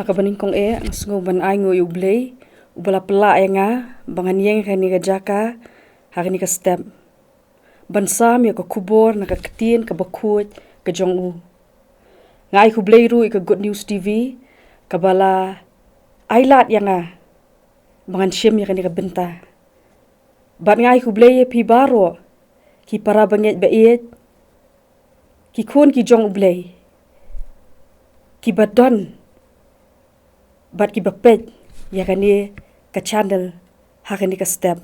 hakabaning kong ang sngewbha ai ngo U Blei ubala pela nga bangan yeng kani ka jaka hakani ka step bansam ya ka kubor na Ka Ktien ka bakut ka jong ngai U Blei ru ka Good News TV kabala ailat nga bangan Syiem ya kani ka benta bat ngai U Blei pi baro ki para banget bait ki kun ki jong U Blei ki badon bat ki bapet ya kani ka channel hakani ka step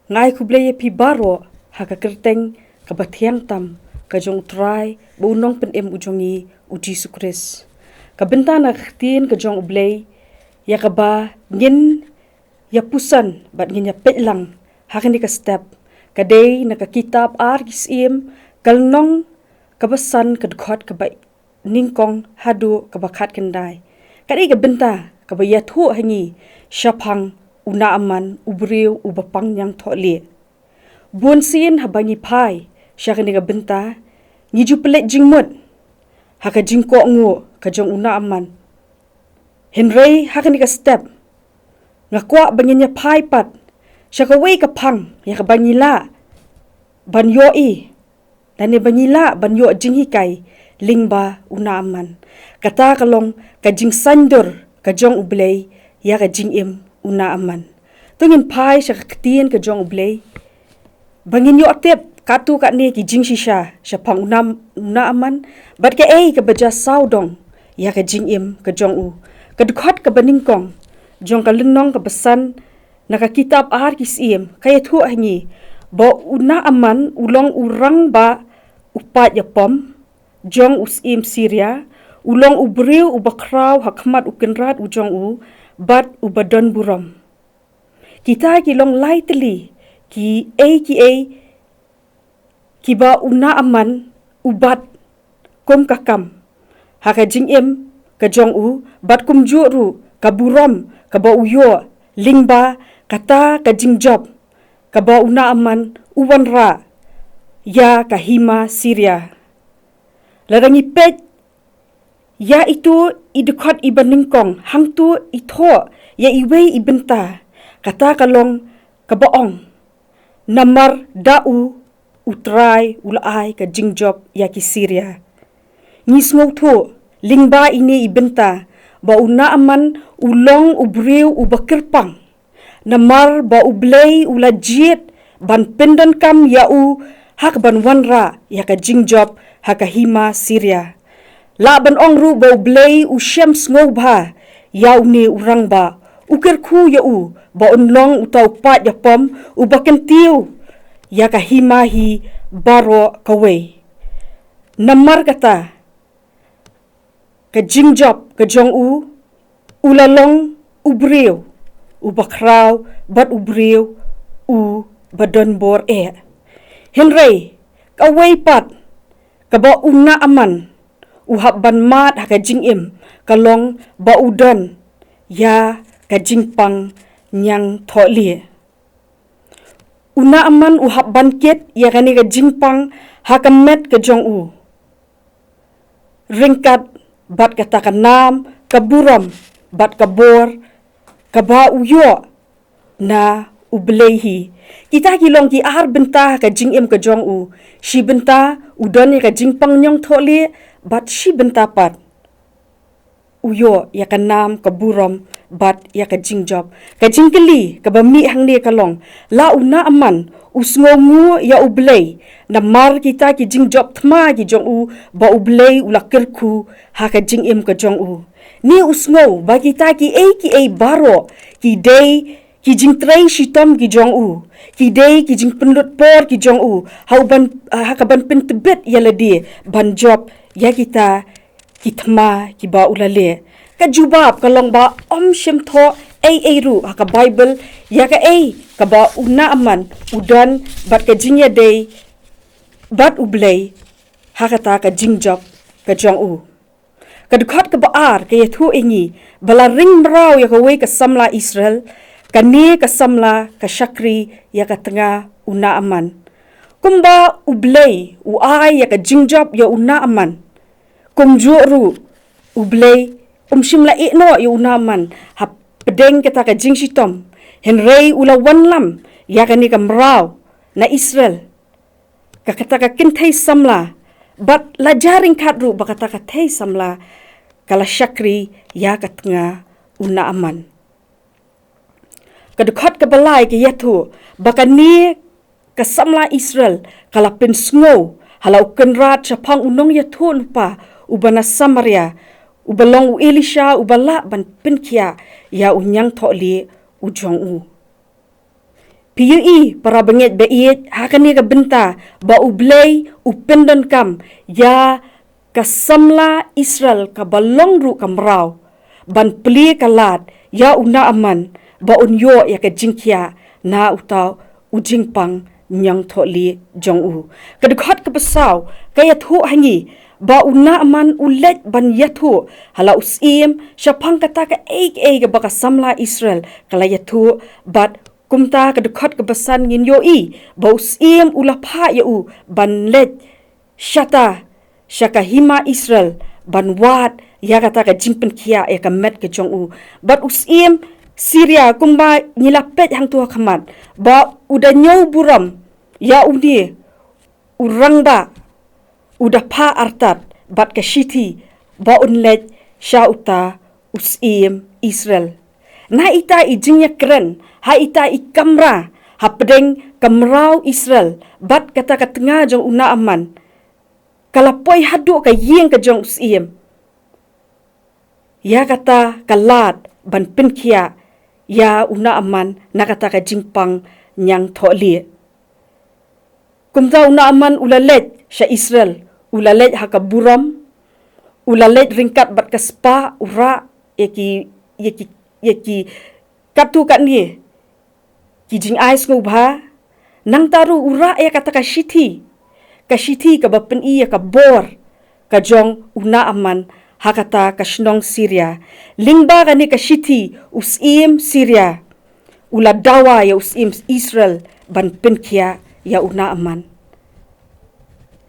ngai U Blei pi baro ha ka kyrteng ka bathiang tam ka jong try bunong pen ujongi U Jisu Khrist ka benta na Ktien ka jong U Blei ya ka ba ngin ya pusan bat ngin ya petlang hakani ka step kadai na ka kitab Syiem kalnong kabasan kadkhot ka ba ningkong hadu ka bakat kendai kadai ka benta ka ba yathu hangi syapang u Naaman u briu u bapang yang thole bun sin habangi pai syakani ka benta ngiju pelet jingmut haka jingko ngo ka jong u Naaman henrei hakani ka step ngakwa banginya pai pat syaka wei ka pang ya ka bangila ban yoi dani bangila ban yo jinghikai lingba u Naaman kata kalong ka jingsandur ka jong U Blei ya ka jingim u Naaman tungin pai syaka Ktien ka jong U Blei bangin yo atep katu ka ni ki jingshisha syapang u Naaman bat ka ka baja saudong ya ka jingim ka jong U kadkhot ka baningkong jong ka lenong ka besan na ka kitab Syiem kaya thu hangi ba u Naaman ulong urang ba upat ya pom jong u Syiem Syria ulong u briu u bakraw hakmat u kenrat u jong u bat u badon buram kita ki long lai teli ki ba u Naaman ubat kum kakam haka jingim ka jong u bat kum juru ka buram ka ba uyo lingba kata ka jingjob ka ba u Naaman uwanra ya ka hima Syria larangi pet ya itu idekot ibaningkong hangtu itho ya iwei ibenta kata kalong kabaong namar dau utrai ulai ka jingjob ya ki Syria ngisngou tho lingba ini ibenta ba u Naaman ulong ubriu ubakirpang namar ba U Blei ulajit ban pendan kam ya u hak ban wanra ya ka jingjob haka hima Syria la ban ong ru ba U Blei u Syiem sngewbha ya u ni urang ba ukirku ya u ba unlong utau pat ya pom u bakentiu ya ka hima hi baro kawei namar kata ka jingjob ka jong u ulalong ubriu u bakraw bat ubriu u badon bor henrei kawei pat ka ba u Naaman u habban mat haka jingim kalong ba udon ya ka jingpang nyang thole u Naaman u habban ket ya kani ka jingpang haka met ka jong u ringkat bat kata ka nam ka buram bat ka bor ka ba uyo na U Blei hi kita kilong ki benta ka jingim ka jong u shi benta udon ya ka jingpang nyong thole bat shi benta pat uyo ya ka nam ka buram bat ya ka jingjob ka jingkeli ka bami hang ni kalong la u Naaman usngongu ya U Blei namar kita ki jingjob thma ki jong u ba U Blei ulakirku ha ka jingim ka jong u ni usngou ba kita ki baro ki dei ki jingtrei shitom ki jong u ki dei ki jingpenlut por ki jong u ha ka ban pentebet ya ladi ban job ya kita kitma ki ba ulale ka jubab kalong ba Syiem tho ru ha ka Bible ya ka ka ba u Naaman udan bat ka jingya dei bat U Blei ha kata ka jingjob ka jong u kadkhot ka baar ka yathu ingi bala ring mraw ya ka wei ka samla Israel kani ka samla ka syakri ya ka tengah u Naaman kumba U Blei u ai ya ka jingjob ya u Naaman kumjuru U Blei Shimla no ya Naaman ha pedeng kata ka jingsitom henrei ula wanlam ya kani ka mrau na Israel ka kata ka Kynthei samla bat lajaring kadru ba kata ka thei samla kala syakri ya katnga Naaman kadukhat ka balai ke yathu bakani ka samla Israel kala pensngo halau kenrat chapang unong yathu lupa ubana Samaria ubalong u Elisha ubala ban Jingpynkhiah ya unyang tholi ujong u PUE para benget beit hakani ka benta ba U Blei u pendon kam ya ka samla Israel ka balong ru kamrau ban pli kalat ya Naaman ba unyo ya ka Jingpynkhiah na utau ujingpang nyang tholi jong u kadukhat ka pasaw kaya thu hangi ba Naaman ulet ban yathu hala Syiem syapang kata ka eig ba ka samla Israel kala yathu bat kumta kadukhat kebesan ngin yoi bau Syiem ulah pha yau ban let syaka hima Israel ban wat ya kata ka Jingpynkhiah ya ka met ke jong u bat Syiem Syria kumba nyilapet hang tua khamat ba udah nyau buram ya uni urang ba udah pha artat bat ke shiti ba unlet syauta Syiem Israel na ita ijingnya keren ha ita ikamra ha pedeng kamrau Israel bat kata ka tengah jong Naaman kalapoi hadu ka yeng ka jong Syiem ya kata kalat ban Jingpynkhiah ya Naaman na kata ka jingpang nyang tholi kumta Naaman ulalet sya Israel ulalet ha ka buram ulalet ringkat bat ka spa ura yaki katu kat ni ki sngewbha nang taru ura ya kata ka shiti ka bapen iya ka bor ka jong Naaman ha kata ka shnong Syria lingba kani ka shiti Syiem Syria ula dawa ya Syiem Israel ban Jingpynkhiah ya Naaman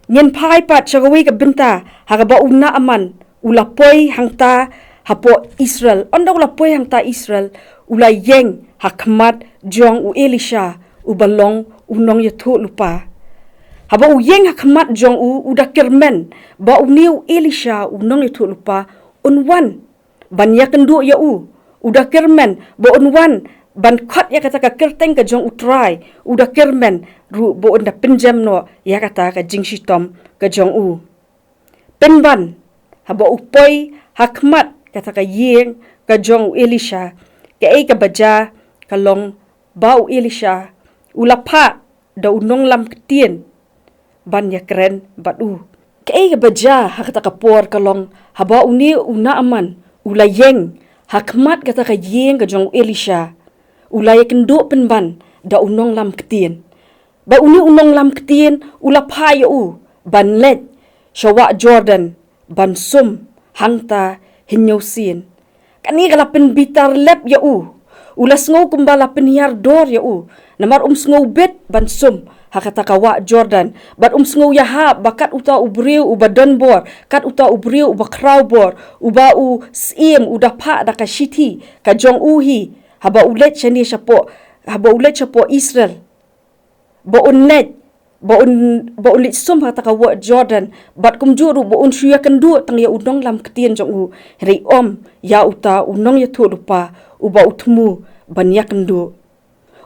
nyen pai pat chagawi ka benta ha ka ba Naaman ula poi hangta hapo Israel onda ula poi hangta Israel ula yeng hakmat jong u Elisha ubalong unong yathu lupa haba u yeng hakmat jong u uda kermen ba uniu Elisha unong yathu lupa unwan ban yakendu ya u uda kermen ba unwan ban khat ya kata ka kyrteng ka jong utrai uda kermen ru bo unda pinjam no ya kata ka jingshitom ka jong u penban haba upoi hakmat kata ka yeng ka jong Elisha ka ka baja kalong bau Elisha ulapa da unong lam Ktien ban ya keren batu ka baja hakata ka por kalong haba uni Naaman ula yeng hakmat kata ka yeng ka jong Elisha ula yakendo penban da unong lam Ktien ba uni unong lam Ktien ula pa yu ban let syawa Jordan ban sum hangta hinyosin kani kala penbitar lep ya ulas ngau kumbala penhiar dor ya namar sngau bet ban sum hakata kawa Jordan bat sngau yaha bakat uta ubriu uba donbor kat uta ubriu uba kraubor uba u Syiem udah pa da ka shiti ka jong uhi haba ulet chani syapo Israel ba ulit sum kata ka wa Jordan bat kumjuru ba syuya kendu tang ya unong lam Ktien jong u rei om ya uta unong ya thu lupa uba utmu ban ya kendu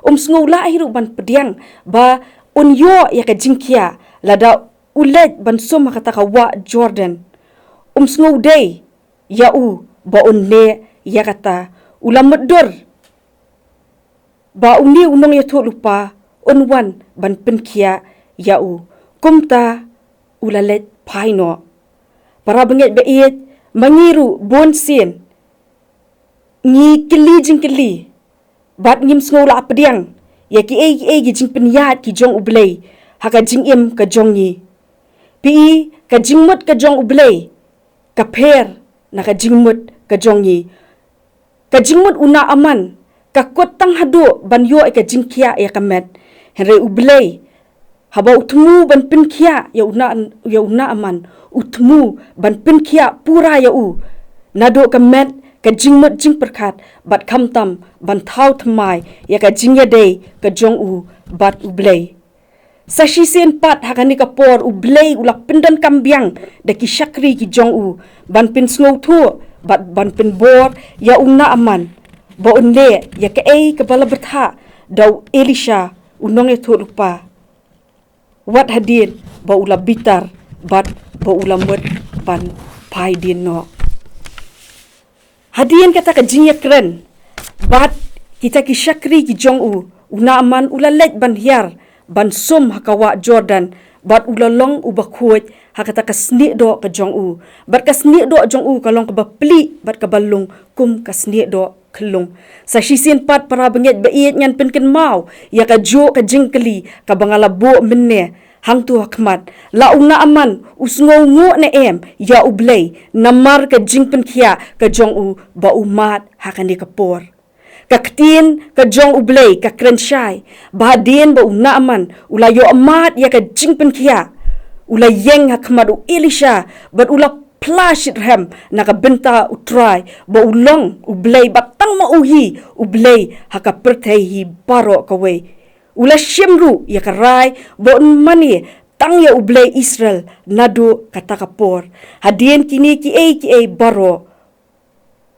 sngau la hiru ban pediang ba unyo ya ka Jingpynkhiah lada ulet ban sum kata ka wa Jordan sngau dei ya ba unle ya kata ulam medur ba uni unong ya thu lupa unwan ban Jingpynkhiah ya kumta ulalet paino para benget beit mangiru bonsin ngi jingkeli bat ngim sngau la pediang ya ki gi Jingpynkhiah ki jong U Blei haka jingim ka jongi pi ka jingmut ka jong U Blei ka pher na ka jingmut ka jongi ka jingmut Naaman ka kotang hadu ban yo ka Jingpynkhiah ya kamet henre U Blei haba utmu ban Jingpynkhiah ya Naaman utmu ban Jingpynkhiah pura ya nado ka met ka jingmut jingperkhat bat khamtam ban thau thmai ya ka jingya dei ka jong u bat U Blei. Sashi sen pat hakani ka por U Blei ulak pindan kambiang da ki syakri ki jong u ban pin sngow thu bat ban pin bor ya Naaman ba unle ya ka ka bala betha dau Elisha unong e thu lupa. Wat hadin ba ula bitar bat ba ula mut ban pai din no. Hadin kata ka jingya kren bat kita ki syakri ki jong u Naaman ula lej ban hiar ban sum hakawa Jordan bat ula long u bakhuj hakata ka sni do ka jong u bat ka sni do jong u kalong ka bapli bat ka balung kum ka sni do kelung sa shisin pat para benget bait ngan penken mau ya ka jo ka jingkeli ka bangala bo menne hang tu hakmat la Naaman usngo ngo na ya U Blei namar ka Jingpynkhiah ka jong u ba umat hakani ka por. Ka Ktien ka jong U Blei ka krensyai bahadin ba Naaman ula yo amat ya ka Jingpynkhiah ula yeng hakmat U Elisha bat ula plashit hem na ka benta utrai ba ulong U Blei batang mauhi U Blei haka perthai hi baro kawe ula syemru ya ka rai ba mani tang ya U Blei Israel nado kata kapor hadien kini ki baro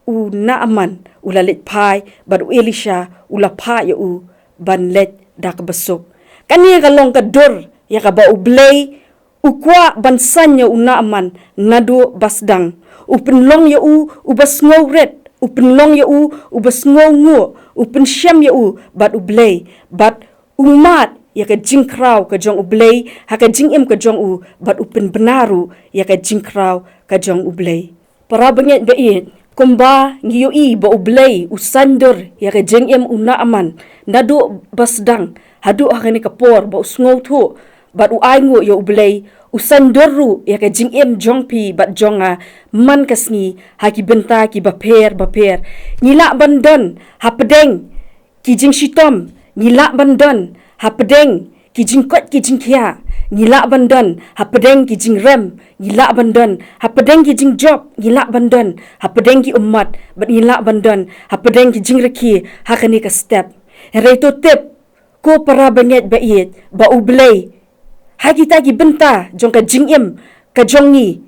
U Naaman ula let pai bat U Elisha ula pa ya u ban let dak besuk kani kalong ka dor ya ka ba U Blei u kwa ban san ya U Naaman nado basdang u penlong ya u bas ngowret u penlong ya u bas ngongu u pensyam ya u bat U Blei bat umat ya ka jingkraw ka jong U Blei ha ka jingim ka jong u bat u pen benaru ya ka jingkraw ka jong U Blei para benget bait kumba ngiyoi ba U Blei usandur ya ka jingim U Naaman nado basdang hadu hakani ka por ba usngow thu bat u aingo ya U Blei usandoru ya ka jingim jongpi bat jonga man kasngi haki benta ki baper ngila bandon hapedeng ki jingshitom ngila bandon hapedeng ki jingkot ki jingkhiah ngila bandon hapedeng ki jingrem ngila bandon hapedeng ki jingjob ngila bandon hapedeng ki umat bat ngila bandon hapedeng ki jingreki hakani ka step reto tip ko para benget bait ba U Blei hagita ki benta jong ka jingim ka jongi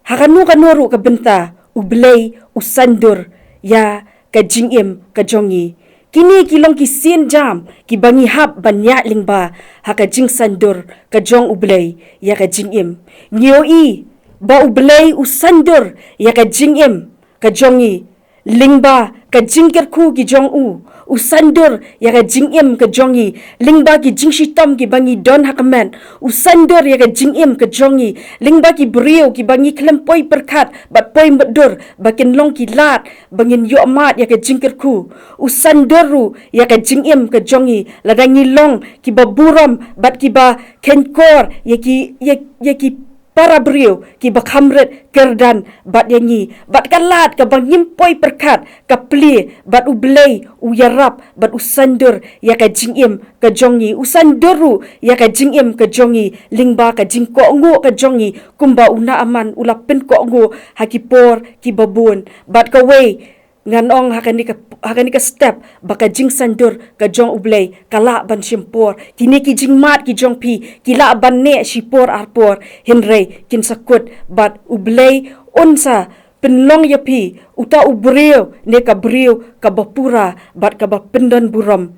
hakanu kanuru ka benta U Blei usandur ya ka jingim ka jongi kini kilong ki sin jam ki bangi hap banya lingba haka jing sandur ka jong U Blei ya ka jingim ngioi ba U Blei usandur ya ka jingim ka jongi lingba ka jingkerku ki jong u usandur ya ka jingim ka jongi lingba ki jingshitom ki bangi don hakamen usandur ya ka jingim ka jongi lingba ki brio ki bangi klempoi perkat bat poi medur bakin long ki lat bangin yo amat ya ka jingkerku usanduru ya ka jingim ka jongi ladangi long ki baburam bat ki ba kenkor ya ki para brio ki bakhamret kerdan bat yangi bat kalat ka bangim poi perkat ka pli bat U Blei u iarap bat usandur ya ka jingim ka jongi usanduru ya ka jingim ka jongi lingba ka jingko ngo ka jongi kumba U Naaman ulapin ko ngo hakipor ki babun bat ka wei nganong hakani ka step baka jing sandur ka jong U Blei kala ban simpor kini ki jingmat ki jong pi kila ban ne sipor arpor hinrei kin sakut bat U Blei unsa penlong yapi uta U brio ne ka brio ka bapura bat ka bapendon buram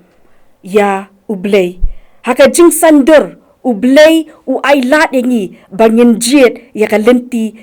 ya U Blei haka jing sandur U Blei u ailat yangi bangin jit ya ka lenti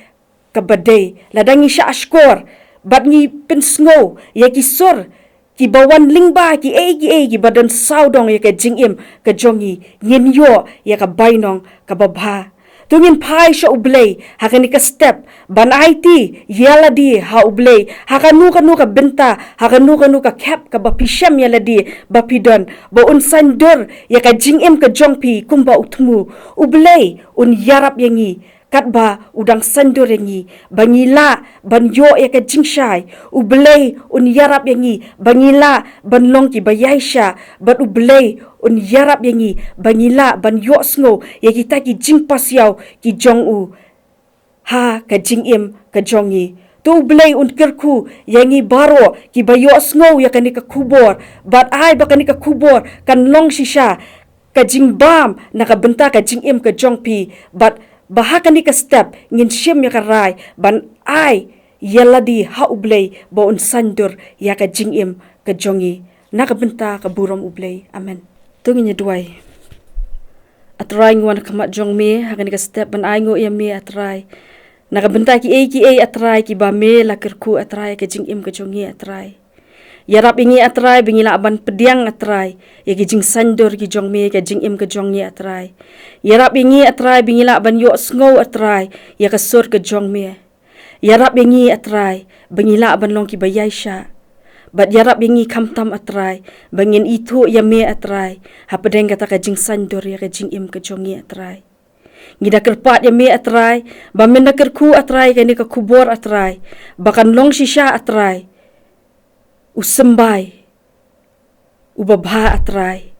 ka badai ladangi sya ashkor bat ngi pensngo ya ki sor ki bawan lingba ki ki badan saudong ya ka jingim ka jongi ngin yo ya ka bainong ka babha tungin pai sha U Blei hakani ka step ban IT yala di ha U Blei hakanu ka benta hakanu ka cap ka bapisham yala di bapidon ba unsandur ya ka jingim ka jongpi kumba utmu U Blei un iarap yangi katba udang sandur yangi bangila ban yo ya ka jingshai U Blei un iarap yangi bangila ban long ki bayaisha bat U Blei un iarap yangi bangila ban yo sngo ya kita ki jingpas yaw ki jong u ha ka jingim ka jongi tu Blei un kerku yangi baro ki bayo sngau ya kani ka kubor bat ai ba kani ka kubor kan long shisha ka jingbam na ka benta ka jingim ka jong pi bat bahaka ni ka step ngin Syiem ya ka rai ban ai yaladi ha U Blei ba un sandur ya ka jingim ka jongi na ka benta ka buram U Blei. Amen. Tungin duai atrai ngwan kamat jong me hakani ka step ban ai ngo ya me atrai na ka benta ki e atrai ki ba me la kerku atrai ka jingim ka jongi atrai yarap ingi atrai bingila ban pediang atrai ya ki jing sandur ki jong me ka jingim ka jongi atrai yarap ingi atrai bingila ban yo sngau atrai ya ka sur ka jong me yarap ingi atrai bingila ban long ki bayai sha bat yarap ingi kamtam atrai bangin itu ya me atrai hapadeng kata ka jing sandur ya ka jingim ka jongi atrai ngida kerpat ya me atrai ba menda kerku atrai ka ni ka kubor atrai bakan long shisha atrai usembai ubabha atrai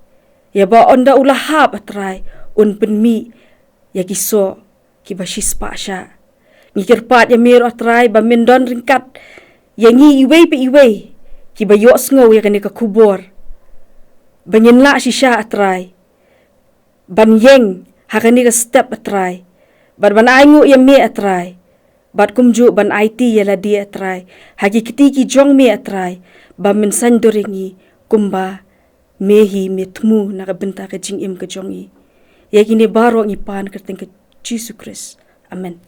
ya ba onda ulahap atrai un penmi ya kiso ki bashis pasha ngikirpat ya mir atrai ba mendon ringkat ya ngi iwei pe iwei ki ba yo sngau ya kani ka kubor banyin la shisha atrai ban yeng hakani ka step atrai bat ban aingu ya me atrai bat kumju ban IT ya la dia atrai hagi kiti ki jong me atrai ba min sanduringi kumba mehi metmu na ka benta ka jingim ka jongi ya kini baro ngi pan kyrteng ka U Khrist. Amen.